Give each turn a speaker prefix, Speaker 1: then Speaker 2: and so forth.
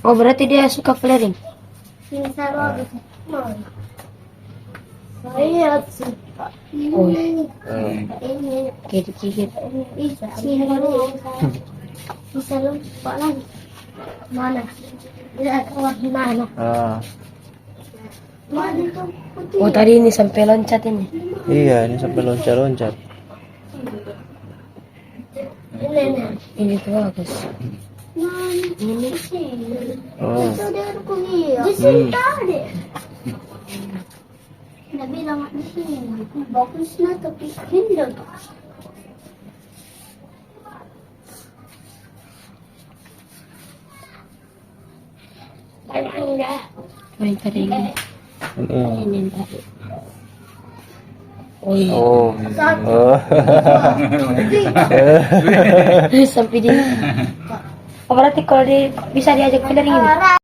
Speaker 1: Oh, berarti dia suka flaring.
Speaker 2: Saya suka
Speaker 1: Oh,
Speaker 2: ini.
Speaker 1: gigit-gigit.
Speaker 2: Bisa lupa lagi. Mana? Tidak keluar di mana? Mana itu putih?
Speaker 1: Oh, tadi ini sampai loncat ini.
Speaker 3: Iya, ini sampai loncat-loncat.
Speaker 1: Ini tuh bagus.
Speaker 2: Ini
Speaker 3: Oh.
Speaker 2: itu dia kuliah. Di sini tadi. Nak bilang di sini. Bagusnya tapi hindi.
Speaker 1: Main tadi ini.
Speaker 3: Ini.
Speaker 1: Ini tadi. Oh iya.
Speaker 3: Oh. Oh.
Speaker 1: Sampai dia. Oh, berarti kalau dia bisa diajak flaring ini.